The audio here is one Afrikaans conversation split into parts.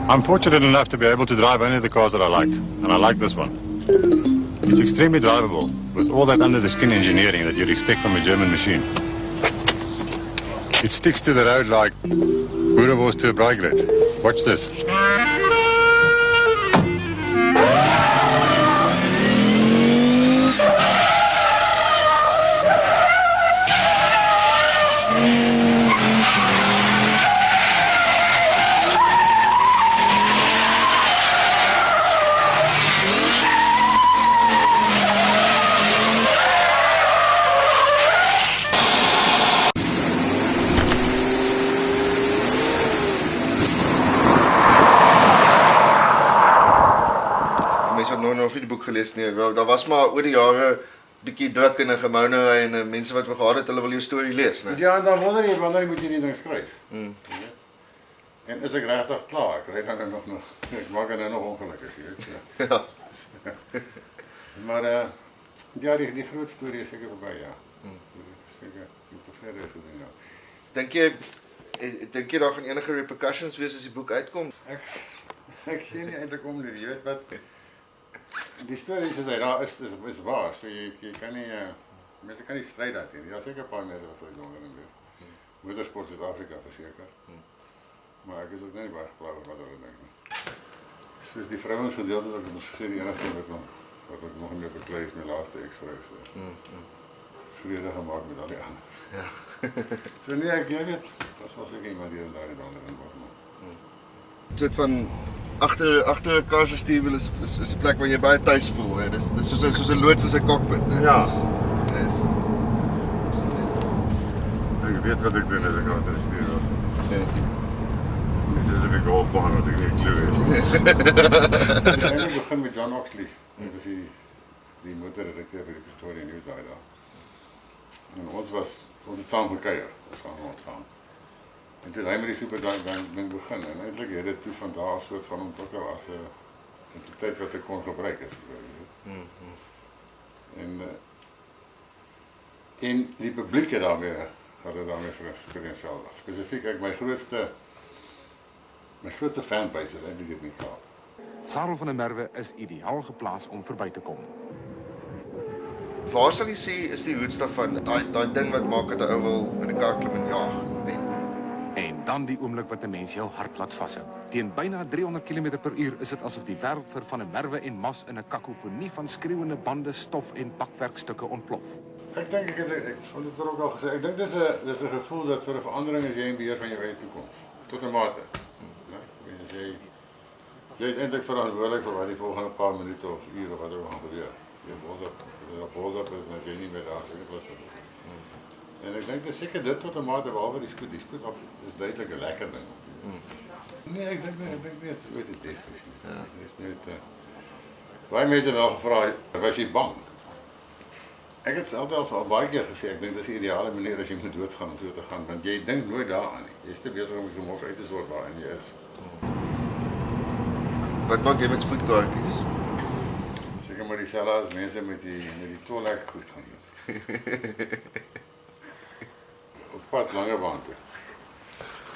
I'm fortunate enough to be able to drive only the cars that I like, and I like this one. It's extremely drivable, with all that under-the-skin engineering that you'd expect from a German machine. It sticks to the road like Boerewors to a braaigrit. Watch this. Nog nie die boek gelees nie. Daar was maar oor die jare bietjie druk en gemoune en mense wat wou gehad het, hulle wil jou storie lees, né? Ja, dan wonder jy wanneer moet jy die ding skryf. En is ek regtig klaar? Ek ry dan nog ek maak dan nog ongelukkig, jy weet. Ja. Maar ja, die groot storie is seker verby, ja. Seker moet tevrede is oor dit. Dink jy daar gaan enige repercussions wees as die boek uitkom? Ek sien nie eintlik om dit, jy weet wat. Die storie is daar is waar, so jy kan nie mense kan nie stryd daarteen. Ja, seker 'n paar mense wat sou jonger en wees. Motorsport Suid-Afrika verseker. Maar ek is ook nie baie geplaag wat hulle dink nie. Soos die vrouens gedeelte wat ek ons gesê die enigste wat ek nog meer beklei is my laaste ex-vrou. Vrede gemaak met al die ander. Ja. So nee, ek weet dit. Dat was seker iemand die daar in ander in word. Dit van agter 'n kar se stuur is 'n plek waar jy baie tuis voel, hè. Dis soos 'n loods as 'n cockpit, hè. Ja. Dis Ek weet wat ek doen as ek agter die stuur was. Dis Dis is 'n golfbaan wat ek nie klou het. Ek begin met John Oxley. Dit is die motorredakteur vir die Pretoria News daar. En ons het saam gekuier. Ons gaan rondgaan. En toe hy met die superdag ding begin en eintlik het dit toe van daar af soort van ontwikkel as 'n entiteit wat ek kon gebruik as jy weet. En die publiek het daarmee vereenselwig. Spesifiek ek my grootste fanbase is eintlik dit nie Kaap. Sarel van der Merwe is ideaal geplaas om verby te kom. Waar sal jy sê is die hoedstaf van daai ding wat maak dat 'n ou wil in 'n kar klim en jaag en wen? En dan die oomblik wat 'n mens jou hart laat vashou. Teen byna 300 km/h is dit asof die wêreld vir van der Merwe en Mas in 'n kakofonie van skreeuende bande, stof en bakwerkstukke ontplof. Ek dink ek vond dit ook al gesê. Ek dink dis 'n gevoel dat vir 'n verandering is jy in beheer van jou eie toekoms tot 'n mate. Jy is eintlik verantwoordelik vir wat die volgende paar minute of ure of wat ook al gaan gebeur. Jy bos op is as jy nie meer daar is. En ek dink dis seker dit tot 'n mate behalwe die spoed op is duidelik 'n lekker ding. Nee, ek dink nie dit is ooit 'n diskussie. Dis net baie mense het al gevra, was jy bang? Ek het altyd al baie keer gesê ek dink dis die ideale manier as jy moet doodgaan om so te gaan want jy dink nooit daaraan nie. Jy's te besig om jou mos uit te sorg waarin jy is. Wat maak jy met spoedkaartjies? Seker maar dieselfde as mense met die tolhek goed gaan doen. Op pad Langebaan toe.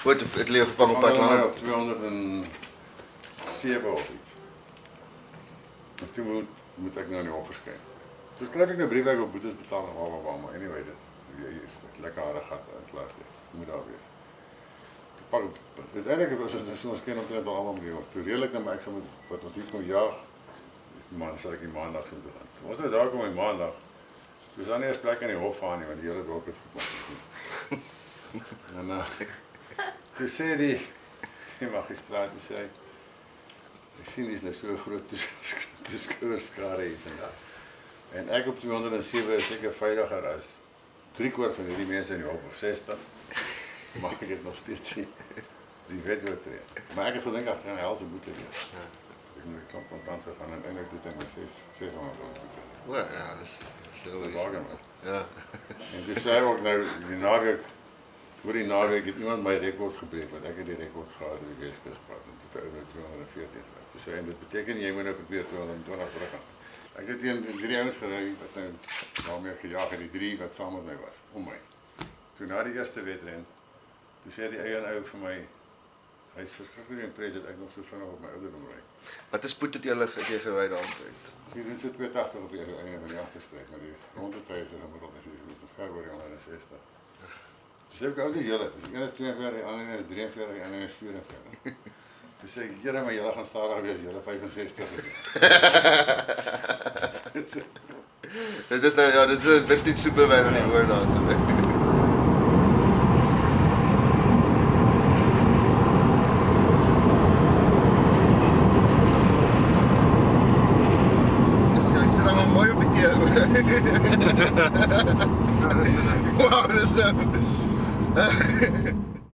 Wat het leeg gevang op pad Langebaan? Op 207 of iets. En toe moet ek nou in die hof verskyn. Toe skryf ek nou brief ek op boetes betaal en maar anyway dit lekker harde gat klaar jy moet daar wees. Dit eintlik was dit so ons ken omtrent al almal mee. Toe redelik dan ek sou moet wat ons hier kon jaag. Man sal ek die maandag so toe gaan. Ons het daar kom die maandag. Dis dan nie 'n plek in die hof aan nie want die hele dorp het gekom. En toe sê die magistraat sê ek sien dis nou so groot toeskouerskare hier vandag. En ek op 207 is seker veiliger as 3/4 van hierdie mense in die hof of 60. Maar ek het nog steeds die wet oortree. Maar ek het gedink dat gaan helse boete wees. Ek moet klop kontant gegaan en eintlik dit in 600 boete. O ja, dis heel baie. Ja. En dis sê ook nou die naweek voor die naweek het iemand my rekords gebreek want ek het die rekords gehad in die Weskuspad en tot oor 214. Dis sê en dit beteken jy moet nou probeer 220 terug gaan. Ek het teen 3 ouens gery wat nou daarmee gejaag het, die 3 wat saam met my was om my. Toe na die eerste wedren, toe sê die eie ou vir my Hy is verskriklik impressed dat ek nog so vinnig op my ouderdom ry. Wat is spoed het jy gery daaromtrent? Hier doen so 280 op die einde van die agterstreek, maar die rondetyd is gemiddeld is te ver oor die 160. Dus heb ik ook niet jullie. Dus de ene is 42, de andere is 43, de andere is 44. Dus zeg ik, jere, maar jullie gaan stadig wees, jullie 65. Dit is nou, ja, dit is 'n vintage supervan in die woord daar so. Hy sit dan mooi op die teer. Wow, dis